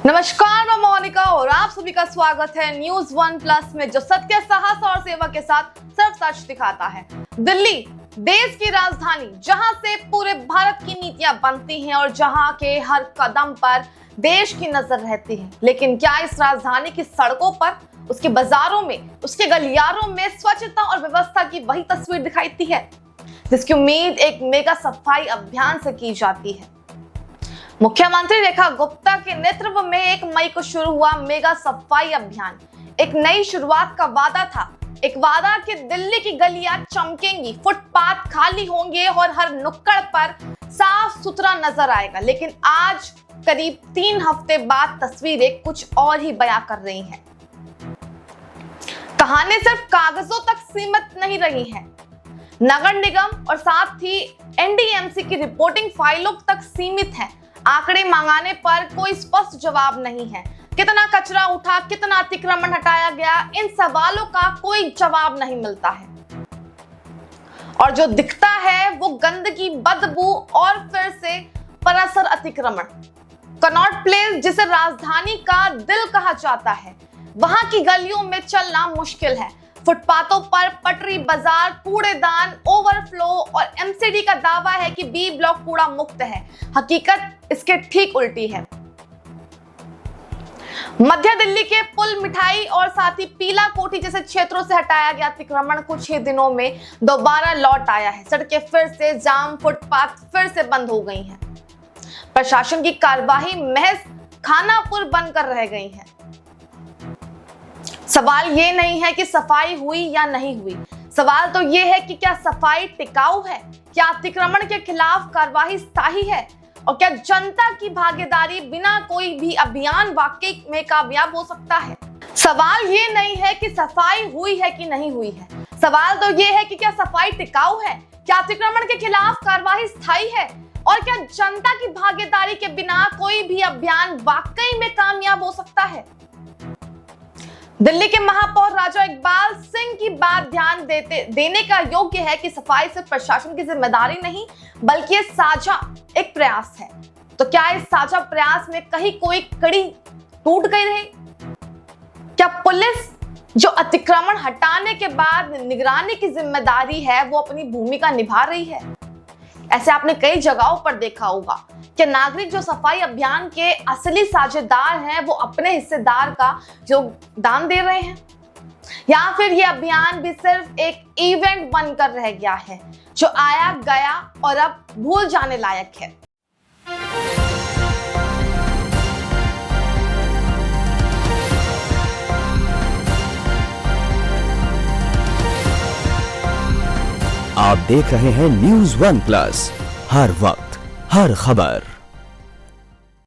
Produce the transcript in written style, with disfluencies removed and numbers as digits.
नमस्कार, मैं मोनिका और आप सभी का स्वागत है न्यूज वन प्लस में, जो सत्य, साहस और सेवा के साथ सिर्फ सच दिखाता है। दिल्ली देश की राजधानी, जहां से पूरे भारत की नीतियां बनती हैं और जहां के हर कदम पर देश की नजर रहती है। लेकिन क्या इस राजधानी की सड़कों पर, उसके बाजारों में, उसके गलियारों में स्वच्छता और व्यवस्था की वही तस्वीर दिखाई है जिसकी उम्मीद एक मेगा सफाई अभियान से की जाती है। मुख्यमंत्री रेखा गुप्ता के नेतृत्व में 1 मई को शुरू हुआ मेगा सफाई अभियान एक नई शुरुआत का वादा था। एक वादा कि दिल्ली की गलियां चमकेंगी, फुटपाथ खाली होंगे और हर नुक्कड़ पर साफ सुथरा नजर आएगा। लेकिन आज करीब 3 हफ्ते बाद तस्वीरें कुछ और ही बयां कर रही हैं। कहानी सिर्फ कागजों तक सीमित नहीं रही है। नगर निगम और साथ ही एनडीएमसी की रिपोर्टिंग फाइलों तक सीमित है। आंकड़े मांगने पर कोई स्पष्ट जवाब नहीं है। कितना कचरा उठा, कितना अतिक्रमण हटाया गया, इन सवालों का कोई जवाब नहीं मिलता है। और जो दिखता है वो गंदगी, बदबू और फिर से परस्पर अतिक्रमण। कनॉट प्लेस, जिसे राजधानी का दिल कहा जाता है, वहां की गलियों में चलना मुश्किल है। फुटपाथों पर पटरी बाजार, कूड़ेदान, ओवरफ्लो और एमसीडी का दावा है कि बी ब्लॉक कूड़ा मुक्त है। हकीकत इसके ठीक उल्टी है। मध्य दिल्ली के पुल, मिठाई और साथ ही पीला कोठी जैसे क्षेत्रों से हटाया गया अतिक्रमण कुछ ही दिनों में दोबारा लौट आया है। सड़कें फिर से जाम, फुटपाथ फिर से बंद हो गई हैं। प्रशासन की कार्यवाही महज खानापुर बनकर रह गई है। सवाल ये नहीं है कि सफाई हुई या नहीं हुई, सवाल तो ये है कि क्या सफाई टिकाऊ है, क्या अतिक्रमण के खिलाफ कार्रवाई स्थायी है और क्या जनता की भागीदारी बिना कोई भी अभियान वाकई में कामयाब हो सकता है। सवाल ये नहीं है कि सफाई हुई है कि नहीं हुई है, सवाल तो ये है कि क्या सफाई टिकाऊ है, क्या अतिक्रमण के खिलाफ कार्रवाई स्थायी है और क्या जनता की भागीदारी के बिना कोई भी अभियान वाकई में कामयाब हो सकता है। दिल्ली के महापौर राजा इकबाल सिंह की बात ध्यान देने का योग्य है कि सफाई सिर्फ प्रशासन की जिम्मेदारी नहीं, बल्कि ये साझा एक प्रयास है। तो क्या इस साझा प्रयास में कहीं कोई कड़ी टूट गई रही? क्या पुलिस, जो अतिक्रमण हटाने के बाद निगरानी की जिम्मेदारी है, वो अपनी भूमिका निभा रही है? ऐसे आपने कई जगहों पर देखा होगा कि नागरिक जो सफाई अभियान के असली साझेदार हैं, वो अपने हिस्सेदार का योगदान दे रहे हैं, या फिर ये अभियान भी सिर्फ एक इवेंट बनकर रह गया है जो आया गया और अब भूल जाने लायक है। आप देख रहे हैं न्यूज वन प्लस, हर वक्त हर खबर।